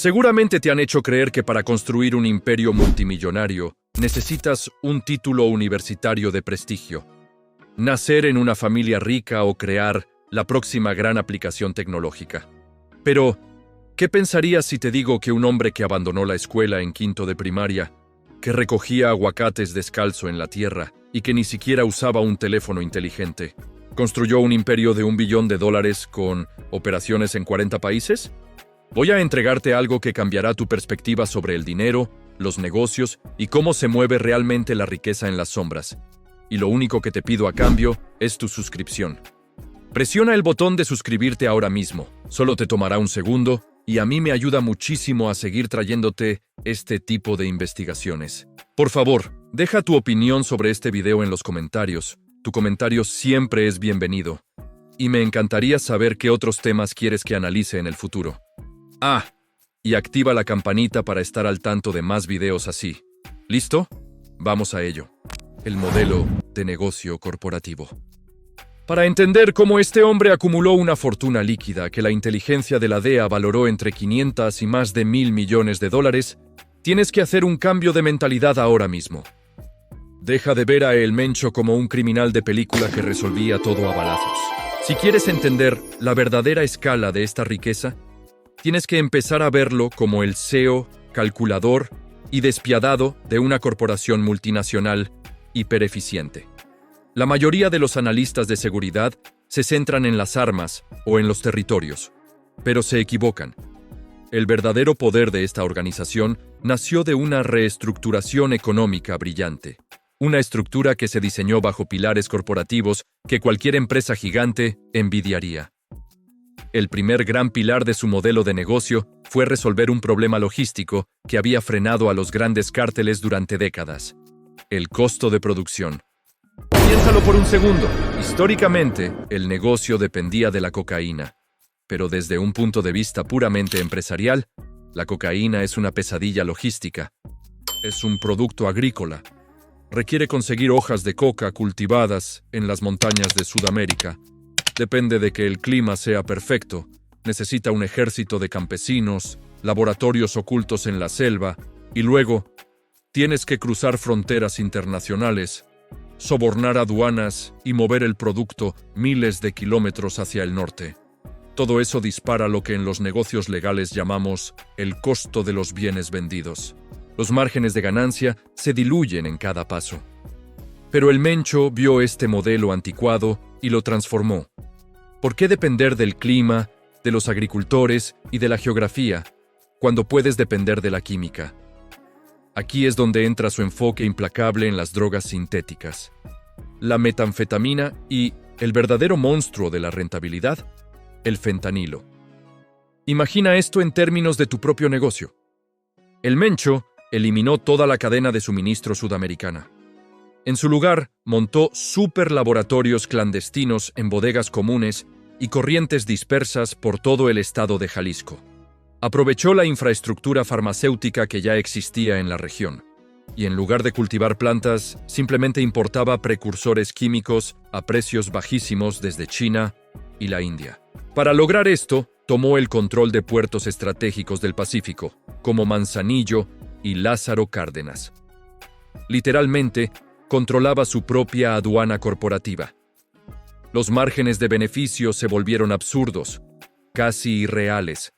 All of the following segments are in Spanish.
Seguramente te han hecho creer que para construir un imperio multimillonario necesitas un título universitario de prestigio, nacer en una familia rica o crear la próxima gran aplicación tecnológica. Pero, ¿qué pensarías si te digo que un hombre que abandonó la escuela en quinto de primaria, que recogía aguacates descalzo en la tierra y que ni siquiera usaba un teléfono inteligente, construyó un imperio de $1 billón con operaciones en 40 países? Voy a entregarte algo que cambiará tu perspectiva sobre el dinero, los negocios y cómo se mueve realmente la riqueza en las sombras. Y lo único que te pido a cambio es tu suscripción. Presiona el botón de suscribirte ahora mismo. Solo te tomará un segundo y a mí me ayuda muchísimo a seguir trayéndote este tipo de investigaciones. Por favor, deja tu opinión sobre este video en los comentarios. Tu comentario siempre es bienvenido. Y me encantaría saber qué otros temas quieres que analice en el futuro. Y activa la campanita para estar al tanto de más videos así. ¿Listo? Vamos a ello. El modelo de negocio corporativo. Para entender cómo este hombre acumuló una fortuna líquida que la inteligencia de la DEA valoró entre 500 y más de $1.000 millones, tienes que hacer un cambio de mentalidad ahora mismo. Deja de ver a El Mencho como un criminal de película que resolvía todo a balazos. Si quieres entender la verdadera escala de esta riqueza, tienes que empezar a verlo como el CEO, calculador y despiadado de una corporación multinacional hipereficiente. La mayoría de los analistas de seguridad se centran en las armas o en los territorios, pero se equivocan. El verdadero poder de esta organización nació de una reestructuración económica brillante, una estructura que se diseñó bajo pilares corporativos que cualquier empresa gigante envidiaría. El primer gran pilar de su modelo de negocio fue resolver un problema logístico que había frenado a los grandes cárteles durante décadas: el costo de producción. Piénsalo por un segundo. Históricamente, el negocio dependía de la cocaína. Pero desde un punto de vista puramente empresarial, la cocaína es una pesadilla logística. Es un producto agrícola. Requiere conseguir hojas de coca cultivadas en las montañas de Sudamérica. Depende de que el clima sea perfecto. Necesita un ejército de campesinos, laboratorios ocultos en la selva, y luego tienes que cruzar fronteras internacionales, sobornar aduanas y mover el producto miles de kilómetros hacia el norte. Todo eso dispara lo que en los negocios legales llamamos el costo de los bienes vendidos. Los márgenes de ganancia se diluyen en cada paso. Pero el Mencho vio este modelo anticuado y lo transformó. ¿Por qué depender del clima, de los agricultores y de la geografía, cuando puedes depender de la química? Aquí es donde entra su enfoque implacable en las drogas sintéticas, la metanfetamina y el verdadero monstruo de la rentabilidad, el fentanilo. Imagina esto en términos de tu propio negocio. El Mencho eliminó toda la cadena de suministro sudamericana. En su lugar, montó superlaboratorios clandestinos en bodegas comunes y corrientes dispersas por todo el estado de Jalisco. Aprovechó la infraestructura farmacéutica que ya existía en la región, y en lugar de cultivar plantas, simplemente importaba precursores químicos a precios bajísimos desde China y la India. Para lograr esto, tomó el control de puertos estratégicos del Pacífico, como Manzanillo y Lázaro Cárdenas. Literalmente, controlaba su propia aduana corporativa. Los márgenes de beneficio se volvieron absurdos, casi irreales.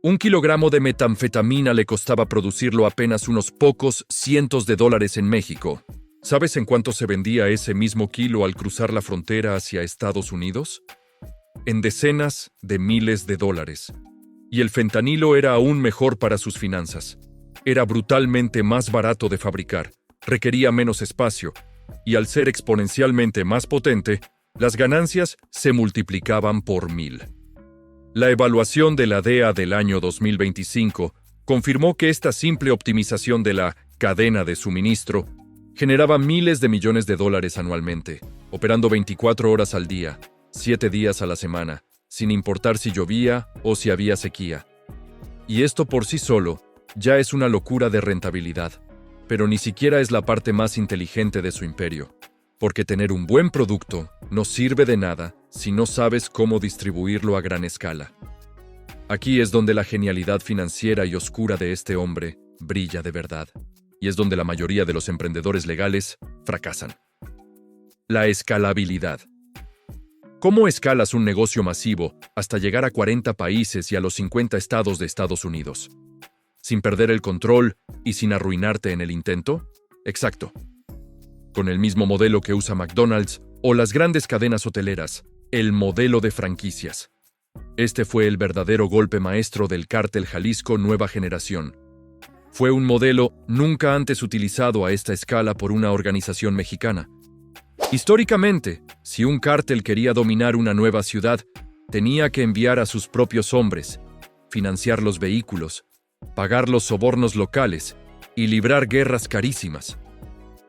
1 kilogramo de metanfetamina le costaba producirlo apenas unos pocos cientos de dólares en México. ¿Sabes en cuánto se vendía ese mismo kilo al cruzar la frontera hacia Estados Unidos? En decenas de miles de dólares. Y el fentanilo era aún mejor para sus finanzas. Era brutalmente más barato de fabricar, requería menos espacio, y al ser exponencialmente más potente, las ganancias se multiplicaban por 1000. La evaluación de la DEA del año 2025 confirmó que esta simple optimización de la cadena de suministro generaba miles de millones de dólares anualmente, operando 24 horas al día, 7 días a la semana, sin importar si llovía o si había sequía. Y esto por sí solo ya es una locura de rentabilidad, pero ni siquiera es la parte más inteligente de su imperio, porque tener un buen producto no sirve de nada si no sabes cómo distribuirlo a gran escala. Aquí es donde la genialidad financiera y oscura de este hombre brilla de verdad, y es donde la mayoría de los emprendedores legales fracasan. La escalabilidad. ¿Cómo escalas un negocio masivo hasta llegar a 40 países y a los 50 estados de Estados Unidos? ¿Sin perder el control y sin arruinarte en el intento? Exacto. Con el mismo modelo que usa McDonald's o las grandes cadenas hoteleras, el modelo de franquicias. Este fue el verdadero golpe maestro del Cártel Jalisco Nueva Generación. Fue un modelo nunca antes utilizado a esta escala por una organización mexicana. Históricamente, si un cártel quería dominar una nueva ciudad, tenía que enviar a sus propios hombres, financiar los vehículos, pagar los sobornos locales y librar guerras carísimas.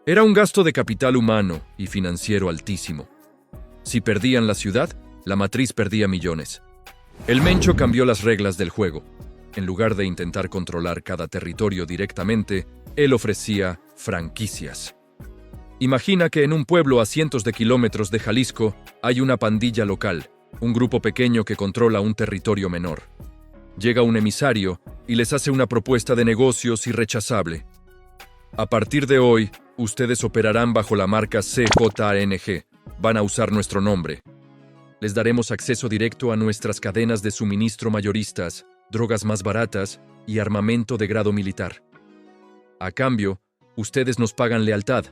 Era un gasto de capital humano y financiero altísimo. Si perdían la ciudad, la matriz perdía millones. El Mencho cambió las reglas del juego. En lugar de intentar controlar cada territorio directamente, él ofrecía franquicias. Imagina que en un pueblo a cientos de kilómetros de Jalisco hay una pandilla local, un grupo pequeño que controla un territorio menor. Llega un emisario y les hace una propuesta de negocios irrechazable. A partir de hoy, ustedes operarán bajo la marca CJNG. Van a usar nuestro nombre. Les daremos acceso directo a nuestras cadenas de suministro mayoristas, drogas más baratas y armamento de grado militar. A cambio, ustedes nos pagan lealtad,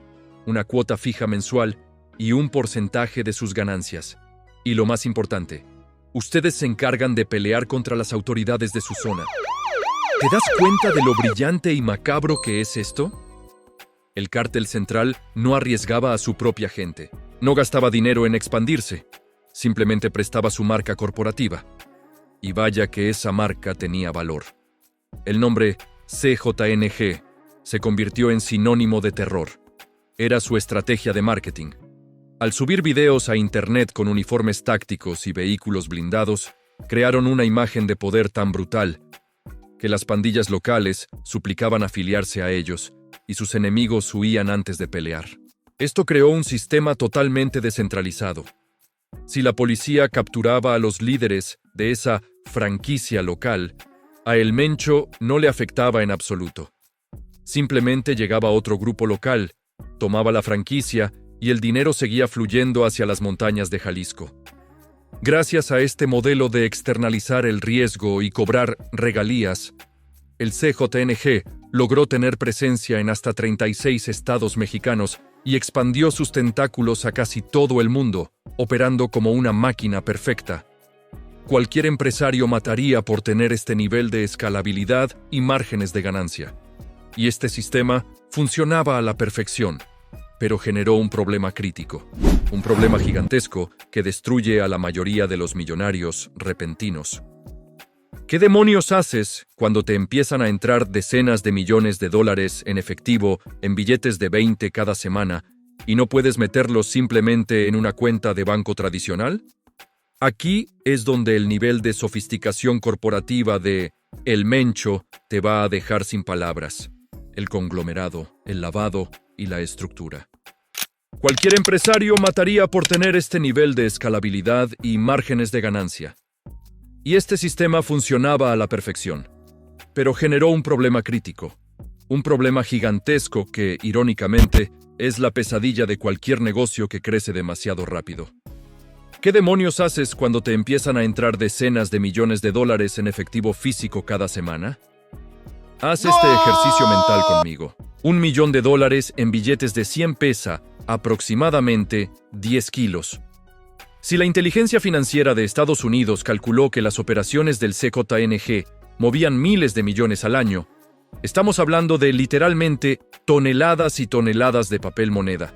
una cuota fija mensual y un porcentaje de sus ganancias. Y lo más importante, ustedes se encargan de pelear contra las autoridades de su zona. ¿Te das cuenta de lo brillante y macabro que es esto? El cártel central no arriesgaba a su propia gente, no gastaba dinero en expandirse, simplemente prestaba su marca corporativa. Y vaya que esa marca tenía valor. El nombre CJNG se convirtió en sinónimo de terror. Era su estrategia de marketing. Al subir videos a internet con uniformes tácticos y vehículos blindados, crearon una imagen de poder tan brutal que las pandillas locales suplicaban afiliarse a ellos y sus enemigos huían antes de pelear. Esto creó un sistema totalmente descentralizado. Si la policía capturaba a los líderes de esa franquicia local, a El Mencho no le afectaba en absoluto. Simplemente llegaba otro grupo local, tomaba la franquicia y el dinero seguía fluyendo hacia las montañas de Jalisco. Gracias a este modelo de externalizar el riesgo y cobrar regalías, el CJNG logró tener presencia en hasta 36 estados mexicanos y expandió sus tentáculos a casi todo el mundo, operando como una máquina perfecta. Cualquier empresario mataría por tener este nivel de escalabilidad y márgenes de ganancia. Y este sistema funcionaba a la perfección, pero generó un problema crítico, un problema gigantesco que destruye a la mayoría de los millonarios repentinos. ¿Qué demonios haces cuando te empiezan a entrar decenas de millones de dólares en efectivo en billetes de 20 cada semana y no puedes meterlos simplemente en una cuenta de banco tradicional? Aquí es donde el nivel de sofisticación corporativa de El Mencho te va a dejar sin palabras. El conglomerado, el lavado y la estructura. Cualquier empresario mataría por tener este nivel de escalabilidad y márgenes de ganancia. Y este sistema funcionaba a la perfección, pero generó un problema crítico, un problema gigantesco que, irónicamente, es la pesadilla de cualquier negocio que crece demasiado rápido. ¿Qué demonios haces cuando te empiezan a entrar decenas de millones de dólares en efectivo físico cada semana? Haz este ejercicio mental conmigo. $1.000.000 en billetes de 100 pesa, aproximadamente 10 kilos. Si la inteligencia financiera de Estados Unidos calculó que las operaciones del CJNG movían miles de millones al año, estamos hablando de literalmente toneladas y toneladas de papel moneda.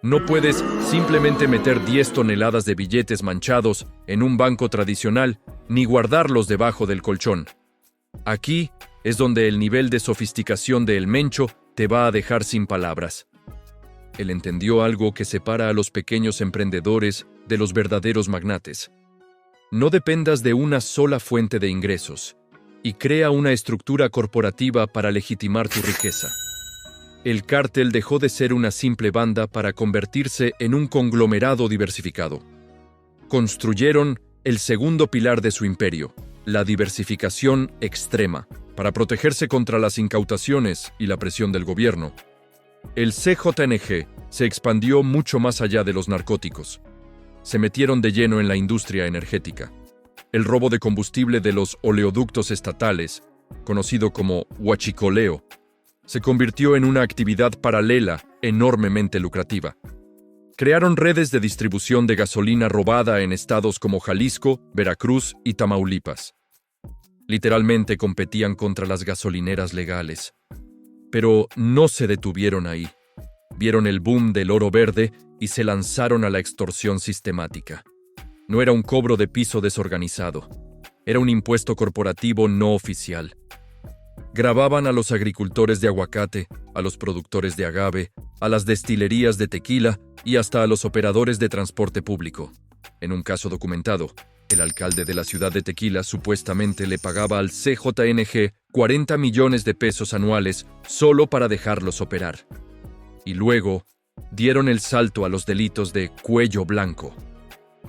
No puedes simplemente meter 10 toneladas de billetes manchados en un banco tradicional ni guardarlos debajo del colchón. Aquí es donde el nivel de sofisticación de El Mencho te va a dejar sin palabras. Él entendió algo que separa a los pequeños emprendedores de los verdaderos magnates. No dependas de una sola fuente de ingresos y crea una estructura corporativa para legitimar tu riqueza. El cártel dejó de ser una simple banda para convertirse en un conglomerado diversificado. Construyeron el segundo pilar de su imperio, la diversificación extrema para protegerse contra las incautaciones y la presión del gobierno. El CJNG se expandió mucho más allá de los narcóticos. Se metieron de lleno en la industria energética. El robo de combustible de los oleoductos estatales, conocido como huachicoleo, se convirtió en una actividad paralela enormemente lucrativa. Crearon redes de distribución de gasolina robada en estados como Jalisco, Veracruz y Tamaulipas. Literalmente competían contra las gasolineras legales. Pero no se detuvieron ahí. Vieron el boom del oro verde y se lanzaron a la extorsión sistemática. No era un cobro de piso desorganizado. Era un impuesto corporativo no oficial. Grababan a los agricultores de aguacate, a los productores de agave, a las destilerías de tequila y hasta a los operadores de transporte público. En un caso documentado, el alcalde de la ciudad de Tequila supuestamente le pagaba al CJNG 40 millones de pesos anuales solo para dejarlos operar. Y luego, dieron el salto a los delitos de cuello blanco.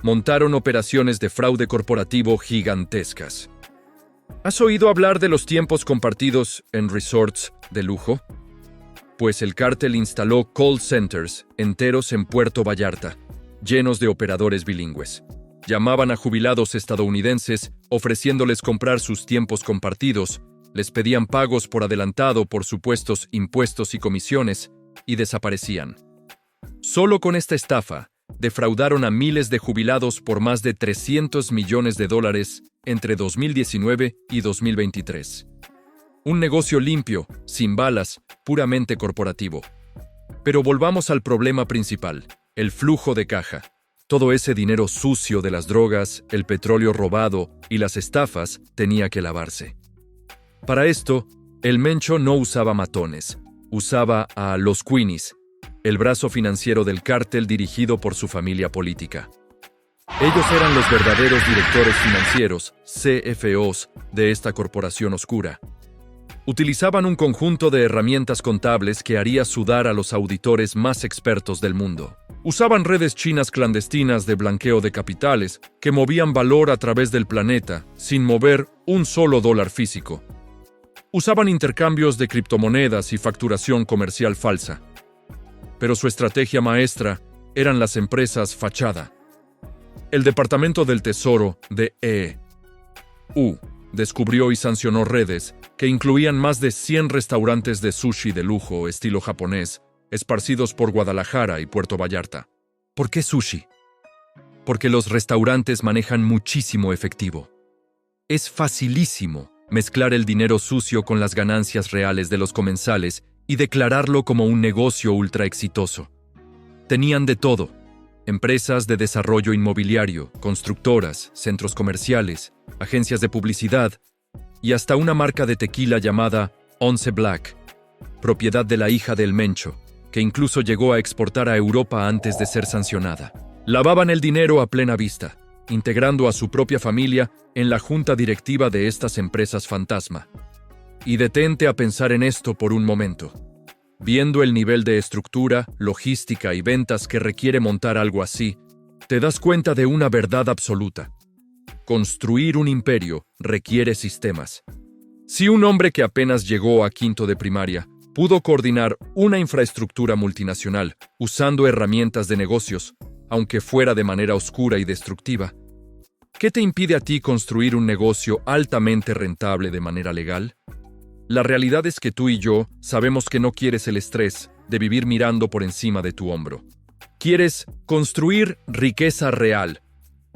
Montaron operaciones de fraude corporativo gigantescas. ¿Has oído hablar de los tiempos compartidos en resorts de lujo? Pues el cártel instaló call centers enteros en Puerto Vallarta, llenos de operadores bilingües. Llamaban a jubilados estadounidenses ofreciéndoles comprar sus tiempos compartidos, les pedían pagos por adelantado por supuestos impuestos y comisiones, y desaparecían. Solo con esta estafa, defraudaron a miles de jubilados por más de $300 millones entre 2019 y 2023. Un negocio limpio, sin balas, puramente corporativo. Pero volvamos al problema principal, el flujo de caja. Todo ese dinero sucio de las drogas, el petróleo robado y las estafas tenía que lavarse. Para esto, el Mencho no usaba matones, usaba a los Queenies, el brazo financiero del cártel dirigido por su familia política. Ellos eran los verdaderos directores financieros, CFOs, de esta corporación oscura. Utilizaban un conjunto de herramientas contables que haría sudar a los auditores más expertos del mundo. Usaban redes chinas clandestinas de blanqueo de capitales que movían valor a través del planeta sin mover un solo dólar físico. Usaban intercambios de criptomonedas y facturación comercial falsa. Pero su estrategia maestra eran las empresas fachada. El Departamento del Tesoro de EU descubrió y sancionó redes que incluían más de 100 restaurantes de sushi de lujo estilo japonés, esparcidos por Guadalajara y Puerto Vallarta. ¿Por qué sushi? Porque los restaurantes manejan muchísimo efectivo. Es facilísimo mezclar el dinero sucio con las ganancias reales de los comensales y declararlo como un negocio ultra exitoso. Tenían de todo: empresas de desarrollo inmobiliario, constructoras, centros comerciales, agencias de publicidad y hasta una marca de tequila llamada Once Black, propiedad de la hija del Mencho, que incluso llegó a exportar a Europa antes de ser sancionada. Lavaban el dinero a plena vista, integrando a su propia familia en la junta directiva de estas empresas fantasma. Y detente a pensar en esto por un momento. Viendo el nivel de estructura, logística y ventas que requiere montar algo así, te das cuenta de una verdad absoluta. Construir un imperio requiere sistemas. Si un hombre que apenas llegó a quinto de primaria pudo coordinar una infraestructura multinacional usando herramientas de negocios, aunque fuera de manera oscura y destructiva, ¿qué te impide a ti construir un negocio altamente rentable de manera legal? La realidad es que tú y yo sabemos que no quieres el estrés de vivir mirando por encima de tu hombro. Quieres construir riqueza real,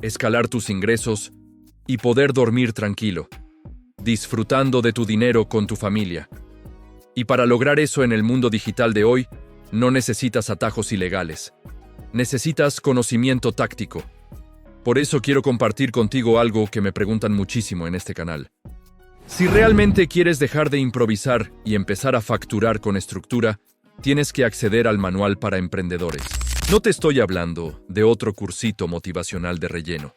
escalar tus ingresos y poder dormir tranquilo, disfrutando de tu dinero con tu familia. Y para lograr eso en el mundo digital de hoy, no necesitas atajos ilegales. Necesitas conocimiento táctico. Por eso quiero compartir contigo algo que me preguntan muchísimo en este canal. Si realmente quieres dejar de improvisar y empezar a facturar con estructura, tienes que acceder al manual para emprendedores. No te estoy hablando de otro cursito motivacional de relleno.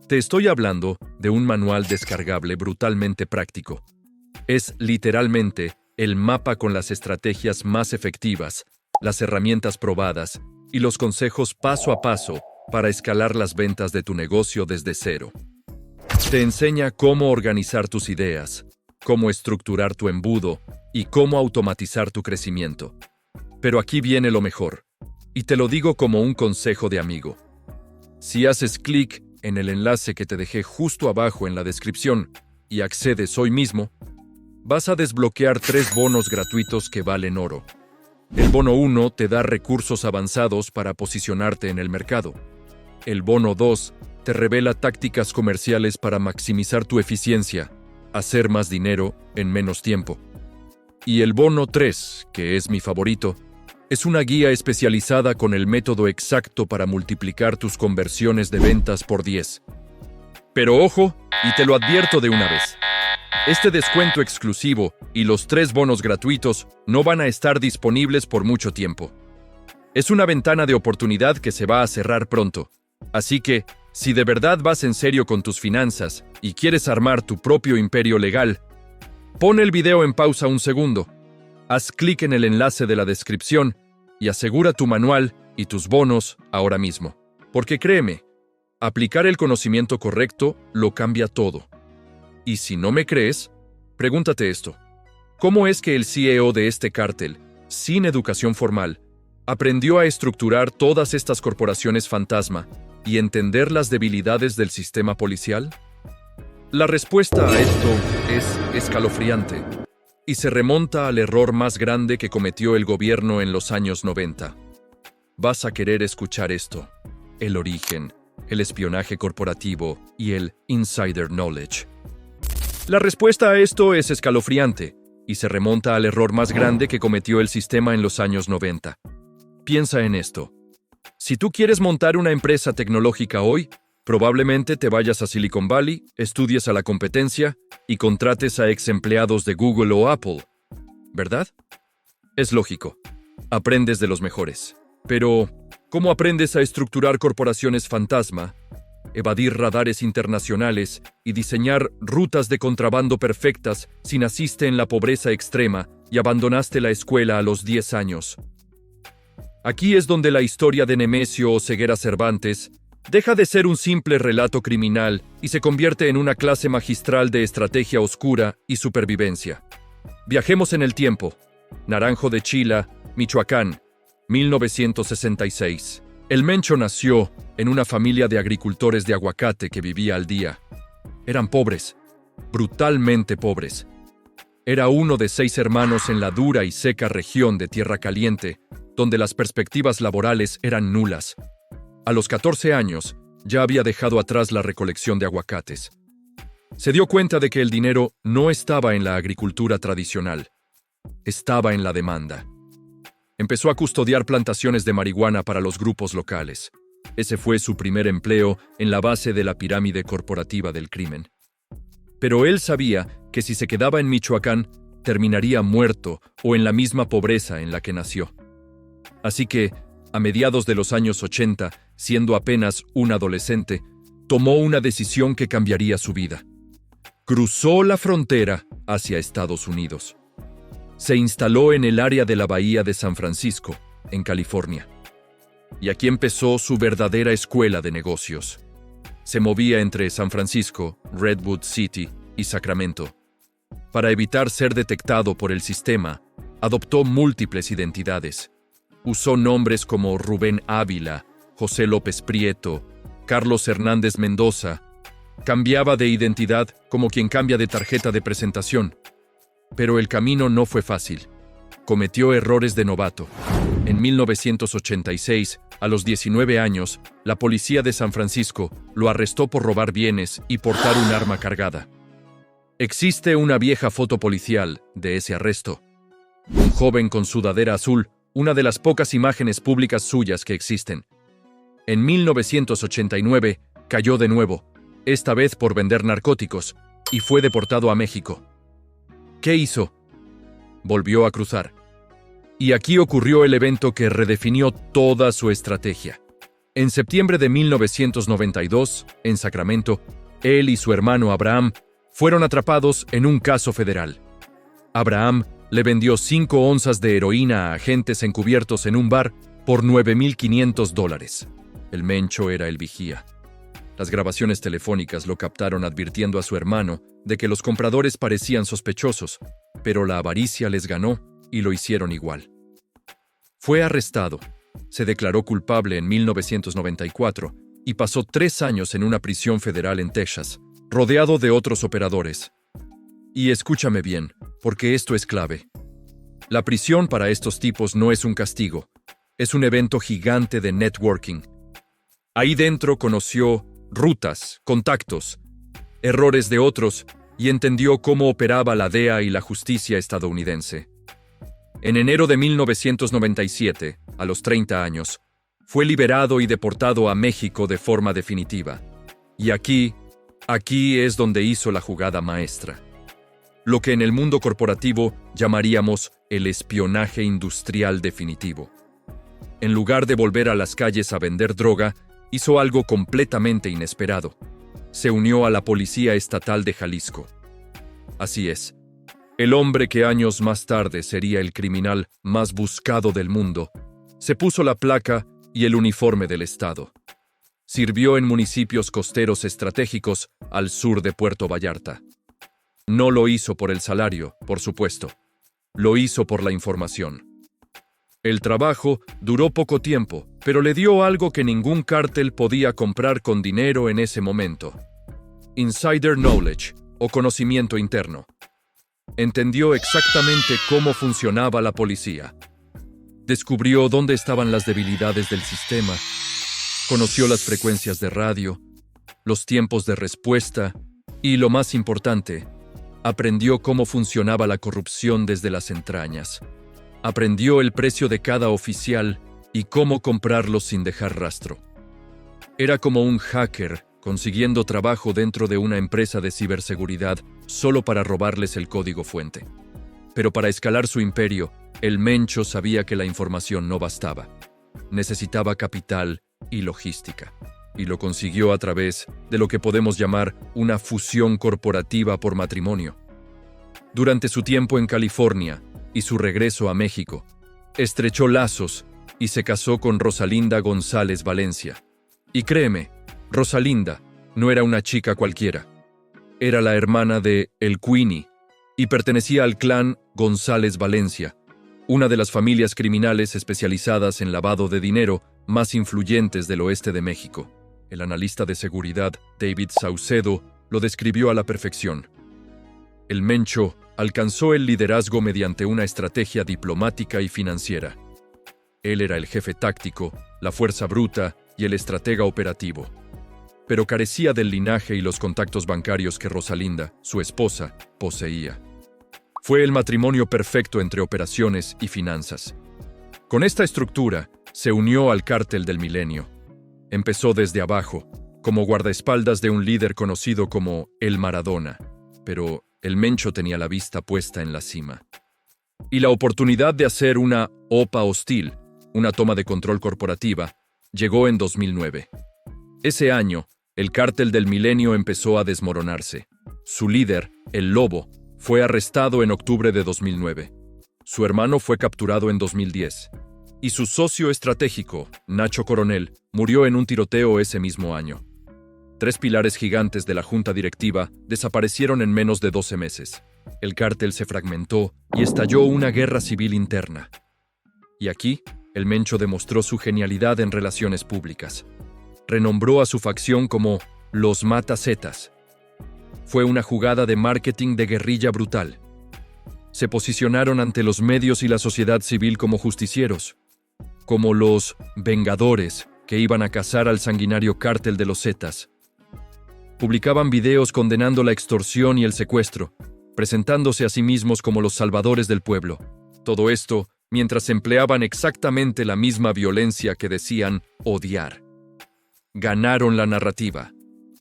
Te estoy hablando de un manual descargable brutalmente práctico. Es literalmente el mapa con las estrategias más efectivas, las herramientas probadas y los consejos paso a paso para escalar las ventas de tu negocio desde cero. Te enseña cómo organizar tus ideas, cómo estructurar tu embudo y cómo automatizar tu crecimiento. Pero aquí viene lo mejor, y te lo digo como un consejo de amigo. Si haces clic en el enlace que te dejé justo abajo en la descripción y accedes hoy mismo, vas a desbloquear 3 bonos gratuitos que valen oro. El bono 1 te da recursos avanzados para posicionarte en el mercado. El bono 2 te revela tácticas comerciales para maximizar tu eficiencia, hacer más dinero en menos tiempo. Y el bono 3, que es mi favorito, es una guía especializada con el método exacto para multiplicar tus conversiones de ventas por 10. Pero ojo, y te lo advierto de una vez. Este descuento exclusivo y los 3 bonos gratuitos no van a estar disponibles por mucho tiempo. Es una ventana de oportunidad que se va a cerrar pronto. Así que, si de verdad vas en serio con tus finanzas y quieres armar tu propio imperio legal, pon el video en pausa un segundo, haz clic en el enlace de la descripción y asegura tu manual y tus bonos ahora mismo. Porque créeme, aplicar el conocimiento correcto lo cambia todo. Y si no me crees, pregúntate esto. ¿Cómo es que el CEO de este cártel, sin educación formal, aprendió a estructurar todas estas corporaciones fantasma y entender las debilidades del sistema policial? La respuesta a esto es escalofriante y se remonta al error más grande que cometió el gobierno en los años 90. Vas a querer escuchar esto: el origen, el espionaje corporativo y el insider knowledge. La respuesta a esto es escalofriante y se remonta al error más grande que cometió el sistema en los años 90. Piensa en esto. Si tú quieres montar una empresa tecnológica hoy, probablemente te vayas a Silicon Valley, estudies a la competencia y contrates a ex empleados de Google o Apple, ¿verdad? Es lógico. Aprendes de los mejores. Pero, ¿cómo aprendes a estructurar corporaciones fantasma, evadir radares internacionales y diseñar rutas de contrabando perfectas si naciste en la pobreza extrema y abandonaste la escuela a los 10 años? Aquí es donde la historia de Nemesio o Ceguera Cervantes deja de ser un simple relato criminal y se convierte en una clase magistral de estrategia oscura y supervivencia. Viajemos en el tiempo. Naranjo de Chila, Michoacán, 1966. El Mencho nació en una familia de agricultores de aguacate que vivía al día. Eran pobres, brutalmente pobres. Era uno de 6 hermanos en la dura y seca región de Tierra Caliente, donde las perspectivas laborales eran nulas. A los 14 años, ya había dejado atrás la recolección de aguacates. Se dio cuenta de que el dinero no estaba en la agricultura tradicional, estaba en la demanda. Empezó a custodiar plantaciones de marihuana para los grupos locales. Ese fue su primer empleo en la base de la pirámide corporativa del crimen. Pero él sabía que si se quedaba en Michoacán, terminaría muerto o en la misma pobreza en la que nació. Así que, a mediados de los años 80, siendo apenas un adolescente, tomó una decisión que cambiaría su vida. Cruzó la frontera hacia Estados Unidos. Se instaló en el área de la Bahía de San Francisco, en California. Y aquí empezó su verdadera escuela de negocios. Se movía entre San Francisco, Redwood City y Sacramento. Para evitar ser detectado por el sistema, adoptó múltiples identidades. Usó nombres como Rubén Ávila, José López Prieto, Carlos Hernández Mendoza. Cambiaba de identidad como quien cambia de tarjeta de presentación. Pero el camino no fue fácil. Cometió errores de novato. En 1986, a los 19 años, la policía de San Francisco lo arrestó por robar bienes y portar un arma cargada. Existe una vieja foto policial de ese arresto. Un joven con sudadera azul, una de las pocas imágenes públicas suyas que existen. En 1989, cayó de nuevo, esta vez por vender narcóticos, y fue deportado a México. ¿Qué hizo? Volvió a cruzar. Y aquí ocurrió el evento que redefinió toda su estrategia. En septiembre de 1992, en Sacramento, él y su hermano Abraham fueron atrapados en un caso federal. Abraham le vendió 5 onzas de heroína a agentes encubiertos en un bar por $9,500. El Mencho era el vigía. Las grabaciones telefónicas lo captaron advirtiendo a su hermano de que los compradores parecían sospechosos, pero la avaricia les ganó y lo hicieron igual. Fue arrestado, se declaró culpable en 1994 y pasó 3 años en una prisión federal en Texas, rodeado de otros operadores. Y escúchame bien, porque esto es clave. La prisión para estos tipos no es un castigo, es un evento gigante de networking. Ahí dentro conoció rutas, contactos, errores de otros y entendió cómo operaba la DEA y la justicia estadounidense. En enero de 1997, a los 30 años, fue liberado y deportado a México de forma definitiva. Y aquí es donde hizo la jugada maestra. Lo que en el mundo corporativo llamaríamos el espionaje industrial definitivo. En lugar de volver a las calles a vender droga, hizo algo completamente inesperado. Se unió a la Policía Estatal de Jalisco. Así es, el hombre que años más tarde sería el criminal más buscado del mundo, se puso la placa y el uniforme del Estado. Sirvió en municipios costeros estratégicos al sur de Puerto Vallarta. No lo hizo por el salario, por supuesto. Lo hizo por la información. El trabajo duró poco tiempo, pero le dio algo que ningún cártel podía comprar con dinero en ese momento. Insider knowledge, o conocimiento interno. Entendió exactamente cómo funcionaba la policía. Descubrió dónde estaban las debilidades del sistema. Conoció las frecuencias de radio, los tiempos de respuesta y, lo más importante, aprendió cómo funcionaba la corrupción desde las entrañas. Aprendió el precio de cada oficial y cómo comprarlos sin dejar rastro. Era como un hacker consiguiendo trabajo dentro de una empresa de ciberseguridad solo para robarles el código fuente. Pero para escalar su imperio, el Mencho sabía que la información no bastaba. Necesitaba capital y logística. Y lo consiguió a través de lo que podemos llamar una fusión corporativa por matrimonio. Durante su tiempo en California y su regreso a México, estrechó lazos y se casó con Rosalinda González Valencia. Y créeme, Rosalinda no era una chica cualquiera. Era la hermana de El Queenie y pertenecía al clan González Valencia, una de las familias criminales especializadas en lavado de dinero más influyentes del oeste de México. El analista de seguridad David Saucedo lo describió a la perfección. El Mencho alcanzó el liderazgo mediante una estrategia diplomática y financiera. Él era el jefe táctico, la fuerza bruta y el estratega operativo. Pero carecía del linaje y los contactos bancarios que Rosalinda, su esposa, poseía. Fue el matrimonio perfecto entre operaciones y finanzas. Con esta estructura, se unió al cártel del Milenio. Empezó desde abajo, como guardaespaldas de un líder conocido como El Maradona, pero el Mencho tenía la vista puesta en la cima. Y la oportunidad de hacer una OPA hostil, una toma de control corporativa, llegó en 2009. Ese año, el cártel del Milenio empezó a desmoronarse. Su líder, el Lobo, fue arrestado en octubre de 2009. Su hermano fue capturado en 2010. Y su socio estratégico, Nacho Coronel, murió en un tiroteo ese mismo año. 3 pilares gigantes de la junta directiva desaparecieron en menos de 12 meses. El cártel se fragmentó y estalló una guerra civil interna. Y aquí, el Mencho demostró su genialidad en relaciones públicas. Renombró a su facción como los Matazetas. Fue una jugada de marketing de guerrilla brutal. Se posicionaron ante los medios y la sociedad civil como justicieros, como los vengadores que iban a cazar al sanguinario cártel de los Zetas. Publicaban videos condenando la extorsión y el secuestro, presentándose a sí mismos como los salvadores del pueblo. Todo esto mientras empleaban exactamente la misma violencia que decían odiar. Ganaron la narrativa.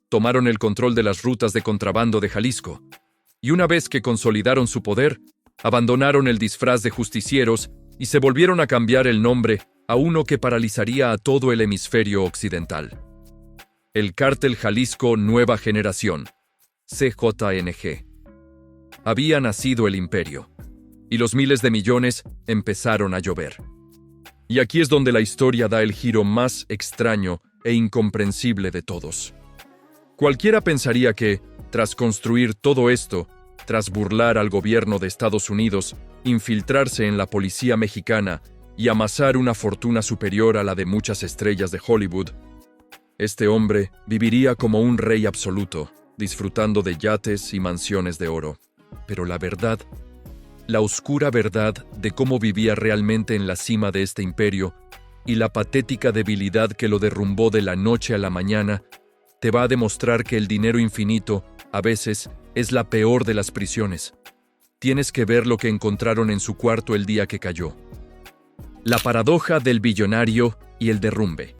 Tomaron el control de las rutas de contrabando de Jalisco. Y una vez que consolidaron su poder, abandonaron el disfraz de justicieros y se volvieron a cambiar el nombre a uno que paralizaría a todo el hemisferio occidental. El Cártel Jalisco Nueva Generación, CJNG. Había nacido el imperio, y los miles de millones empezaron a llover. Y aquí es donde la historia da el giro más extraño e incomprensible de todos. Cualquiera pensaría que, tras construir todo esto, tras burlar al gobierno de Estados Unidos, infiltrarse en la policía mexicana y amasar una fortuna superior a la de muchas estrellas de Hollywood, este hombre viviría como un rey absoluto, disfrutando de yates y mansiones de oro. Pero la verdad, la oscura verdad de cómo vivía realmente en la cima de este imperio y la patética debilidad que lo derrumbó de la noche a la mañana, te va a demostrar que el dinero infinito, a veces, es la peor de las prisiones. Tienes que ver lo que encontraron en su cuarto el día que cayó. La paradoja del billonario y el derrumbe.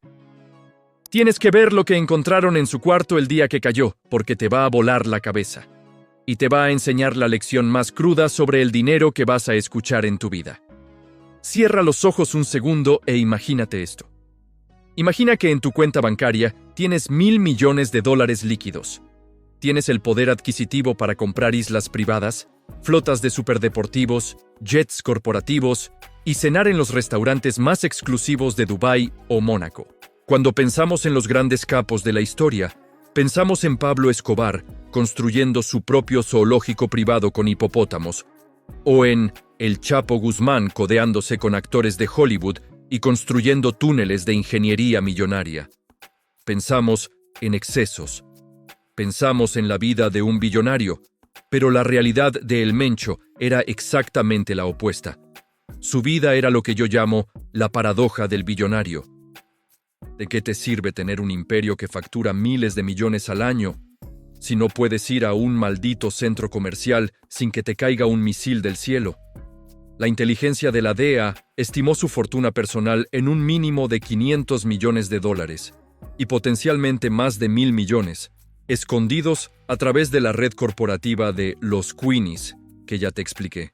Tienes que ver lo que encontraron en su cuarto el día que cayó, porque te va a volar la cabeza. Y te va a enseñar la lección más cruda sobre el dinero que vas a escuchar en tu vida. Cierra los ojos un segundo e imagínate esto. Imagina que en tu cuenta bancaria tienes $1,000 millones líquidos. Tienes el poder adquisitivo para comprar islas privadas, flotas de superdeportivos, jets corporativos y cenar en los restaurantes más exclusivos de Dubái o Mónaco. Cuando pensamos en los grandes capos de la historia, pensamos en Pablo Escobar construyendo su propio zoológico privado con hipopótamos, o en El Chapo Guzmán codeándose con actores de Hollywood y construyendo túneles de ingeniería millonaria. Pensamos en excesos. Pensamos en la vida de un billonario, pero la realidad de El Mencho era exactamente la opuesta. Su vida era lo que yo llamo la paradoja del billonario. ¿De qué te sirve tener un imperio que factura miles de millones al año si no puedes ir a un maldito centro comercial sin que te caiga un misil del cielo? La inteligencia de la DEA estimó su fortuna personal en un mínimo de $500 millones y potencialmente más de 1,000 millones, escondidos a través de la red corporativa de los Queenies, que ya te expliqué.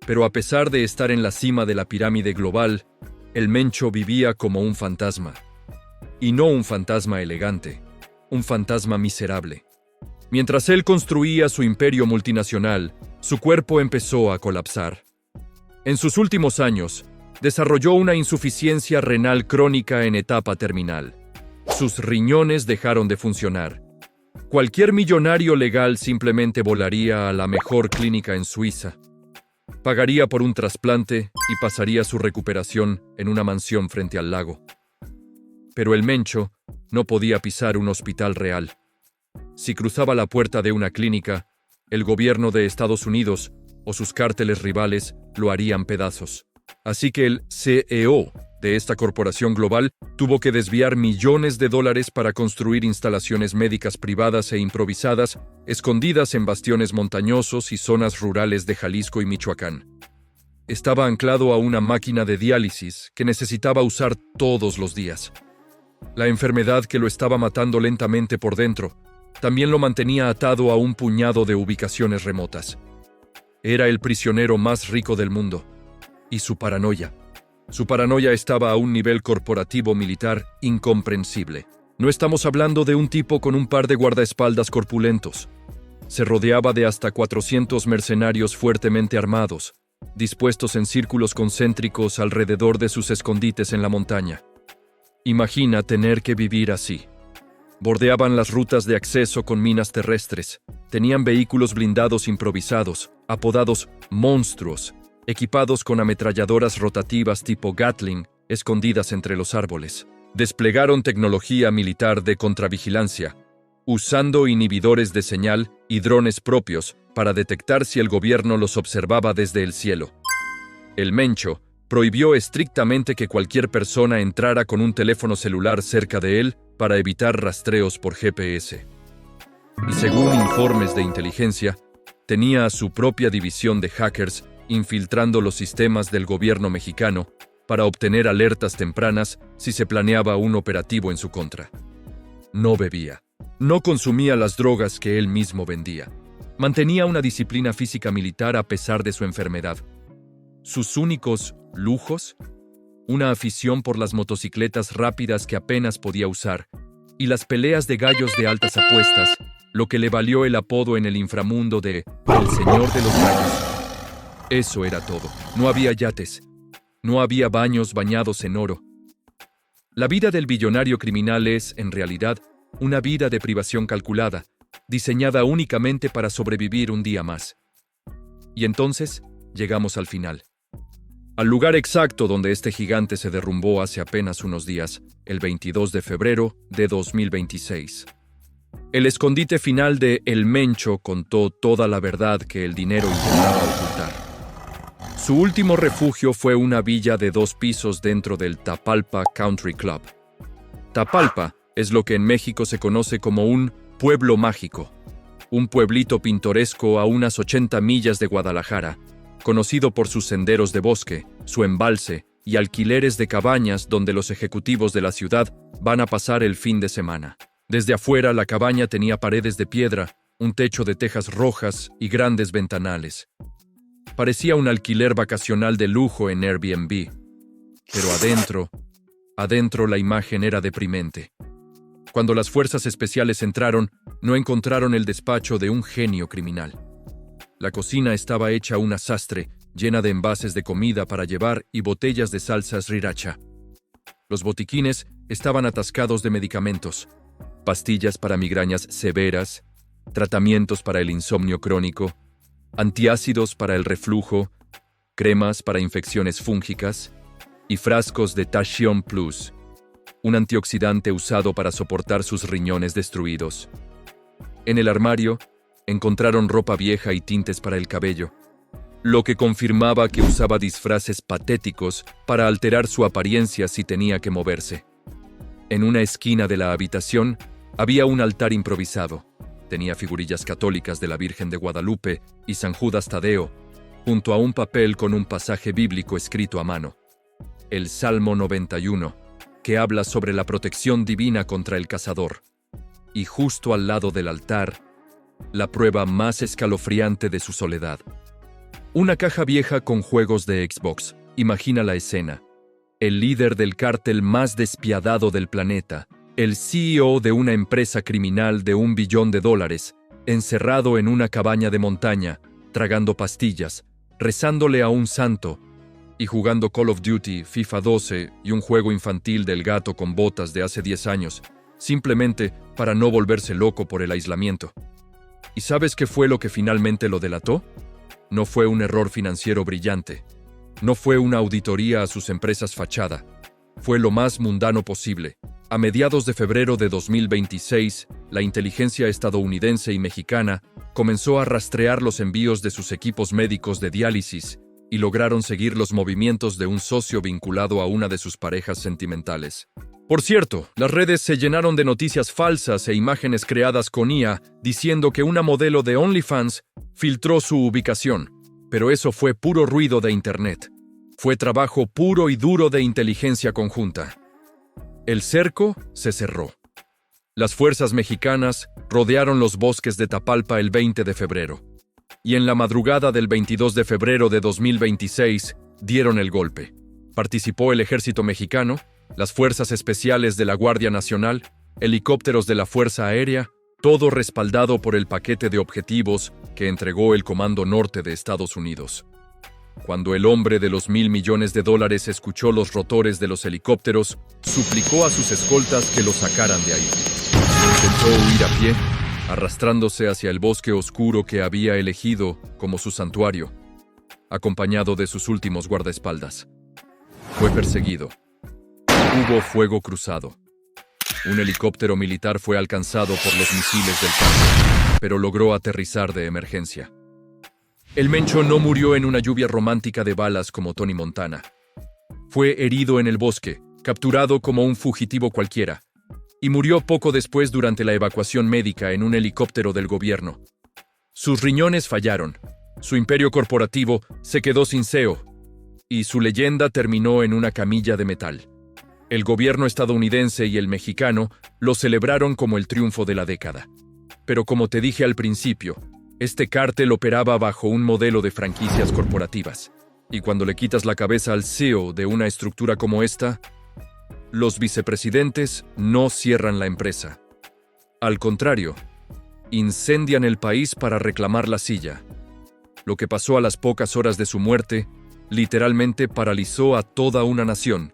Pero a pesar de estar en la cima de la pirámide global, el Mencho vivía como un fantasma. Y no un fantasma elegante, un fantasma miserable. Mientras él construía su imperio multinacional, su cuerpo empezó a colapsar. En sus últimos años, desarrolló una insuficiencia renal crónica en etapa terminal. Sus riñones dejaron de funcionar. Cualquier millonario legal simplemente volaría a la mejor clínica en Suiza. Pagaría por un trasplante y pasaría su recuperación en una mansión frente al lago. Pero el Mencho no podía pisar un hospital real. Si cruzaba la puerta de una clínica, el gobierno de Estados Unidos o sus cárteles rivales lo harían pedazos. Así que el CEO de esta corporación global tuvo que desviar millones de dólares para construir instalaciones médicas privadas e improvisadas, escondidas en bastiones montañosos y zonas rurales de Jalisco y Michoacán. Estaba anclado a una máquina de diálisis que necesitaba usar todos los días. La enfermedad que lo estaba matando lentamente por dentro también lo mantenía atado a un puñado de ubicaciones remotas. Era el prisionero más rico del mundo. Y su paranoia. Su paranoia estaba a un nivel corporativo militar incomprensible. No estamos hablando de un tipo con un par de guardaespaldas corpulentos. Se rodeaba de hasta 400 mercenarios fuertemente armados, dispuestos en círculos concéntricos alrededor de sus escondites en la montaña. Imagina tener que vivir así. Bordeaban las rutas de acceso con minas terrestres. Tenían vehículos blindados improvisados, apodados monstruos, equipados con ametralladoras rotativas tipo Gatling, escondidas entre los árboles. Desplegaron tecnología militar de contravigilancia, usando inhibidores de señal y drones propios para detectar si el gobierno los observaba desde el cielo. El Mencho prohibió estrictamente que cualquier persona entrara con un teléfono celular cerca de él para evitar rastreos por GPS. Y según informes de inteligencia, tenía a su propia división de hackers infiltrando los sistemas del gobierno mexicano para obtener alertas tempranas si se planeaba un operativo en su contra. No bebía. No consumía las drogas que él mismo vendía. Mantenía una disciplina física militar a pesar de su enfermedad. Sus únicos lujos, una afición por las motocicletas rápidas que apenas podía usar, y las peleas de gallos de altas apuestas, lo que le valió el apodo en el inframundo de El Señor de los Gallos. Eso era todo. No había yates. No había baños bañados en oro. La vida del billonario criminal es, en realidad, una vida de privación calculada, diseñada únicamente para sobrevivir un día más. Y entonces, llegamos al final. Al lugar exacto donde este gigante se derrumbó hace apenas unos días, el 22 de febrero de 2026. El escondite final de El Mencho contó toda la verdad que el dinero intentaba ocultar. Su último refugio fue una villa de 2 pisos dentro del Tapalpa Country Club. Tapalpa es lo que en México se conoce como un pueblo mágico, un pueblito pintoresco a unas 80 millas de Guadalajara, conocido por sus senderos de bosque, su embalse y alquileres de cabañas donde los ejecutivos de la ciudad van a pasar el fin de semana. Desde afuera, la cabaña tenía paredes de piedra, un techo de tejas rojas y grandes ventanales. Parecía un alquiler vacacional de lujo en Airbnb. Pero adentro la imagen era deprimente. Cuando las fuerzas especiales entraron, no encontraron el despacho de un genio criminal. La cocina estaba hecha un sastre, llena de envases de comida para llevar y botellas de salsa sriracha. Los botiquines estaban atascados de medicamentos, pastillas para migrañas severas, tratamientos para el insomnio crónico, antiácidos para el reflujo, cremas para infecciones fúngicas y frascos de Tachion Plus, un antioxidante usado para soportar sus riñones destruidos. En el armario, encontraron ropa vieja y tintes para el cabello, lo que confirmaba que usaba disfraces patéticos para alterar su apariencia si tenía que moverse. En una esquina de la habitación había un altar improvisado. Tenía figurillas católicas de la Virgen de Guadalupe y San Judas Tadeo, junto a un papel con un pasaje bíblico escrito a mano, el Salmo 91, que habla sobre la protección divina contra el cazador. Y justo al lado del altar, la prueba más escalofriante de su soledad. Una caja vieja con juegos de Xbox. Imagina la escena. El líder del cártel más despiadado del planeta, el CEO de una empresa criminal de $1 billón, encerrado en una cabaña de montaña, tragando pastillas, rezándole a un santo y jugando Call of Duty, FIFA 12 y un juego infantil del gato con botas de hace 10 años, simplemente para no volverse loco por el aislamiento. ¿Y sabes qué fue lo que finalmente lo delató? No fue un error financiero brillante. No fue una auditoría a sus empresas fachada. Fue lo más mundano posible. A mediados de febrero de 2026, la inteligencia estadounidense y mexicana comenzó a rastrear los envíos de sus equipos médicos de diálisis y lograron seguir los movimientos de un socio vinculado a una de sus parejas sentimentales. Por cierto, las redes se llenaron de noticias falsas e imágenes creadas con IA diciendo que una modelo de OnlyFans filtró su ubicación, pero eso fue puro ruido de Internet. Fue trabajo puro y duro de inteligencia conjunta. El cerco se cerró. Las fuerzas mexicanas rodearon los bosques de Tapalpa el 20 de febrero, y en la madrugada del 22 de febrero de 2026 dieron el golpe. Participó el ejército mexicano, las fuerzas especiales de la Guardia Nacional, helicópteros de la Fuerza Aérea, todo respaldado por el paquete de objetivos que entregó el Comando Norte de Estados Unidos. Cuando el hombre de los $1,000 millones escuchó los rotores de los helicópteros, suplicó a sus escoltas que lo sacaran de ahí. Intentó huir a pie, arrastrándose hacia el bosque oscuro que había elegido como su santuario, acompañado de sus últimos guardaespaldas. Fue perseguido. Hubo fuego cruzado. Un helicóptero militar fue alcanzado por los misiles del tanque, pero logró aterrizar de emergencia. El Mencho no murió en una lluvia romántica de balas como Tony Montana. Fue herido en el bosque, capturado como un fugitivo cualquiera, y murió poco después durante la evacuación médica en un helicóptero del gobierno. Sus riñones fallaron, su imperio corporativo se quedó sin CEO, y su leyenda terminó en una camilla de metal. El gobierno estadounidense y el mexicano lo celebraron como el triunfo de la década. Pero como te dije al principio, este cártel operaba bajo un modelo de franquicias corporativas. Y cuando le quitas la cabeza al CEO de una estructura como esta, los vicepresidentes no cierran la empresa. Al contrario, incendian el país para reclamar la silla. Lo que pasó a las pocas horas de su muerte literalmente paralizó a toda una nación.